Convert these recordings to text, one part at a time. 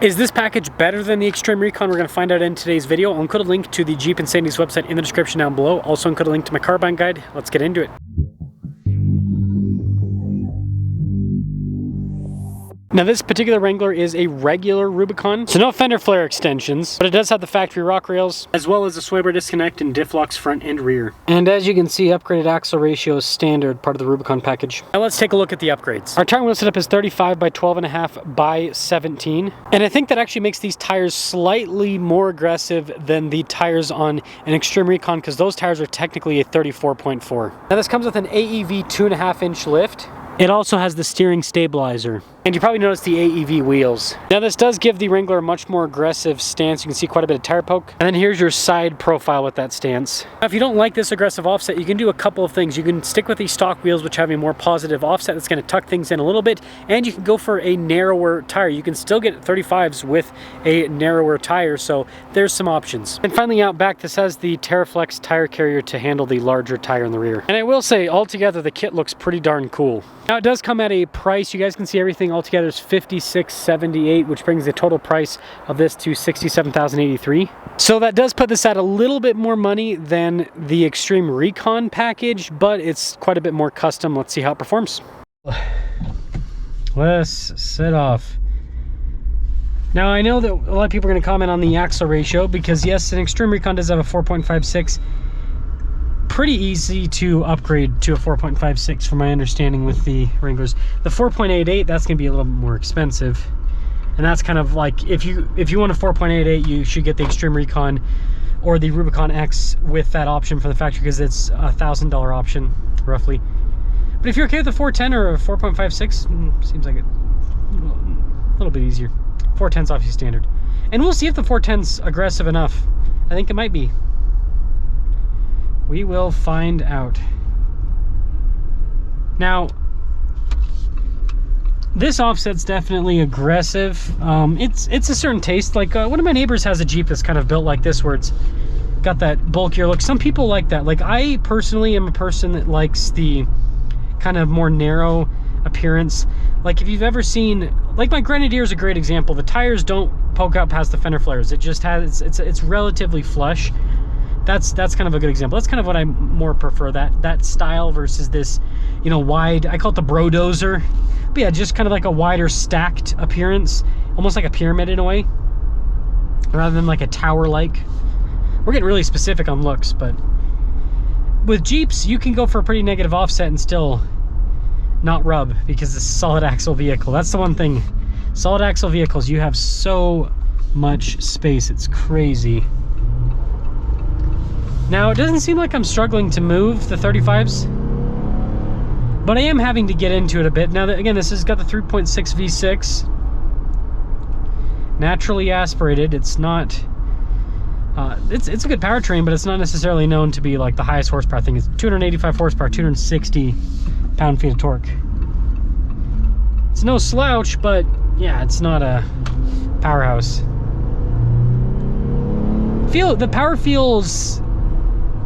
Is this package better than the Xtreme Recon? We're going to find out in today's video. I'll include a link to the Jeep Insanity's website in the description down below. Also include a link to my car buying guide. Let's get into it. Now this particular Wrangler is a regular Rubicon, so no fender flare extensions, but it does have the factory rock rails, as well as a sway bar disconnect and diff locks front and rear. And as you can see, upgraded axle ratio is standard, part of the Rubicon package. Now let's take a look at the upgrades. Our tire wheel setup is 35 by 12.5 by 17, and I think that actually makes these tires slightly more aggressive than the tires on an Xtreme Recon, because those tires are technically a 34.4. Now this comes with an AEV 2.5-inch lift. It also has the steering stabilizer. And you probably noticed the AEV wheels. Now this does give the Wrangler a much more aggressive stance. You can see quite a bit of tire poke. And then here's your side profile with that stance. Now if you don't like this aggressive offset, you can do a couple of things. You can stick with these stock wheels, which have a more positive offset that's going to tuck things in a little bit. And you can go for a narrower tire. You can still get 35s with a narrower tire, so there's some options. And finally out back, this has the TerraFlex tire carrier to handle the larger tire in the rear. And I will say, altogether, the kit looks pretty darn cool. Now it does come at a price. You guys can see everything altogether is $56.78, which brings the total price of this to $67,083. So that does put this at a little bit more money than the Xtreme Recon package, but it's quite a bit more custom. Let's see how it performs. Let's set off. Now I know that a lot of people are going to comment on the axle ratio, because yes, an Xtreme Recon does have a 4.56. Pretty easy to upgrade to a 4.56 from my understanding with the Wranglers. The 4.88, that's going to be a little bit more expensive, and that's kind of like, if you want a 4.88, you should get the Xtreme Recon or the Rubicon X with that option for the factory, because it's a $1,000 option roughly. But if you're okay with a 410 or a 4.56, seems like a little bit easier. 410's obviously standard, and we'll see if the 410's aggressive enough. I think it might be. We will find out. Now, this offset's definitely aggressive. It's a certain taste. Like one of my neighbors has a Jeep that's kind of built like this, where it's got that bulkier look. Some people like that. Like I personally am a person that likes the kind of more narrow appearance. Like if you've ever seen, like my Grenadier is a great example. The tires don't poke out past the fender flares. It just has, it's relatively flush. That's kind of a good example. That's kind of what I more prefer, that style versus this, you know, wide, I call it the brodozer. But yeah, just kind of like a wider stacked appearance, almost like a pyramid in a way, rather than like a tower-like. We're getting really specific on looks, but with Jeeps, you can go for a pretty negative offset and still not rub, because it's a solid axle vehicle. That's the one thing. Solid axle vehicles, you have so much space, it's crazy. Now, it doesn't seem like I'm struggling to move the 35s, but I am having to get into it a bit. Now, again, this has got the 3.6 V6, naturally aspirated. It's not, it's a good powertrain, but it's not necessarily known to be like the highest horsepower. I think it's 285 horsepower, 260 pound-feet of torque. It's no slouch, but yeah, it's not a powerhouse. The power feels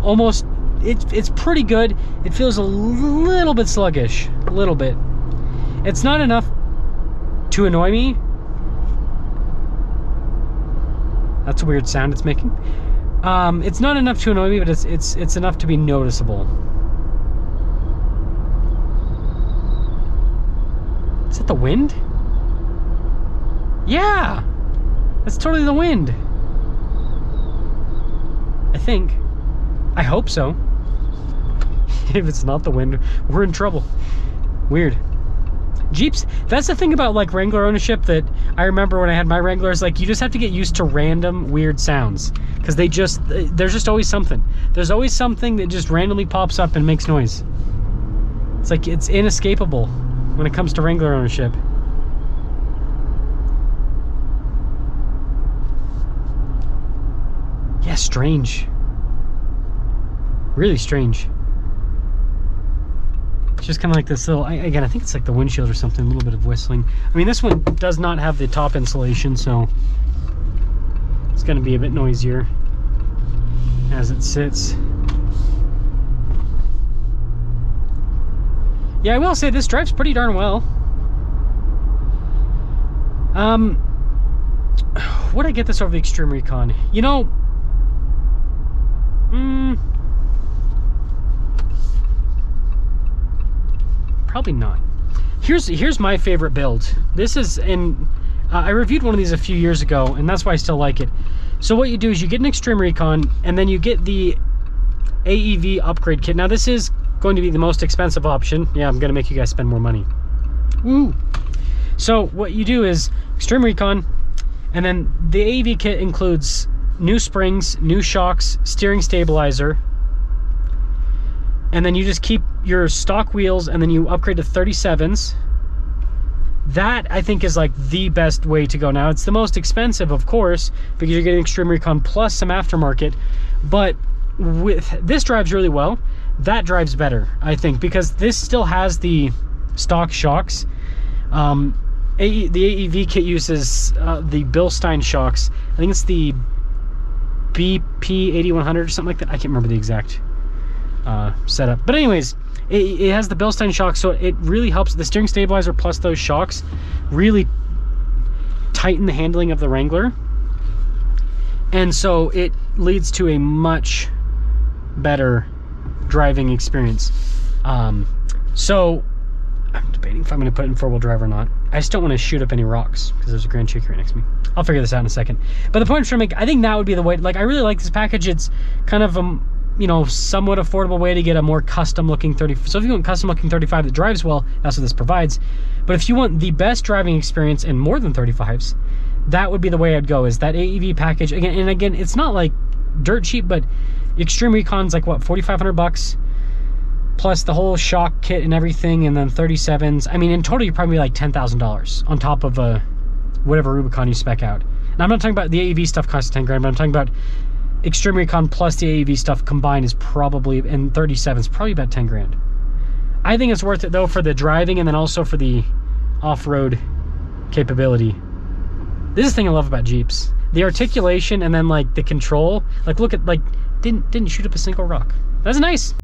almost, it's pretty good. It feels a little bit sluggish, a little bit. It's not enough to annoy me. That's a weird sound it's making. It's not enough to annoy me, but it's enough to be noticeable. Is that the wind? Yeah, that's totally the wind. I think. I hope so. If it's not the wind, we're in trouble. Weird. Jeeps, that's the thing about like Wrangler ownership that I remember when I had my Wranglers, like you just have to get used to random weird sounds, because there's just always something. There's always something that just randomly pops up and makes noise. It's like, it's inescapable when it comes to Wrangler ownership. Yeah, strange. Really strange. It's just kind of like this little, again, I think it's like the windshield or something, a little bit of whistling. I mean, this one does not have the top insulation, so it's going to be a bit noisier as it sits. Yeah, I will say this drives pretty darn well. would I get this over the Xtreme Recon? You know, probably not. Here's my favorite build. This is I reviewed one of these a few years ago, and that's why I still like it. So what you do is you get an Xtreme Recon, and then you get the AEV upgrade kit. Now this is going to be the most expensive option. Yeah, I'm gonna make you guys spend more money. Woo! So what you do is Xtreme Recon, and then the AEV kit includes new springs, new shocks, steering stabilizer, and then you just keep your stock wheels, and then you upgrade to 37s. That, I think, is like the best way to go. Now, it's the most expensive, of course, because you're getting Xtreme Recon plus some aftermarket, but this drives really well. That drives better, I think, because this still has the stock shocks. The AEV kit uses the Bilstein shocks. I think it's the BP 8100 or something like that. I can't remember the exact setup, but anyways, it has the Bilstein shocks, so it really helps. The steering stabilizer plus those shocks really tighten the handling of the Wrangler, and so it leads to a much better driving experience. So I'm debating if I'm going to put it in four-wheel drive or not. I just don't want to shoot up any rocks because there's a Grand Cherokee right next to me. I'll figure this out in a second. But the point I'm trying to make, I think that would be the way. Like, I really like this package. It's kind of you know, somewhat affordable way to get a more custom looking 30. So if you want custom looking 35 that drives well, that's what this provides. But if you want the best driving experience in more than 35s, that would be the way I'd go, is that AEV package. Again, and again, it's not like dirt cheap, but Xtreme Recon's like, what, $4,500 plus the whole shock kit and everything, and then 37s. I mean, in total, you're probably like $10,000 on top of whatever Rubicon you spec out. And I'm not talking about the AEV stuff costs 10 grand, but I'm talking about Xtreme Recon plus the AEV stuff combined is probably, and 37s, probably about 10 grand. I think it's worth it though for the driving, and then also for the off-road capability. This is the thing I love about Jeeps. The articulation, and then like the control. Like, look at, like, didn't shoot up a single rock. That's nice.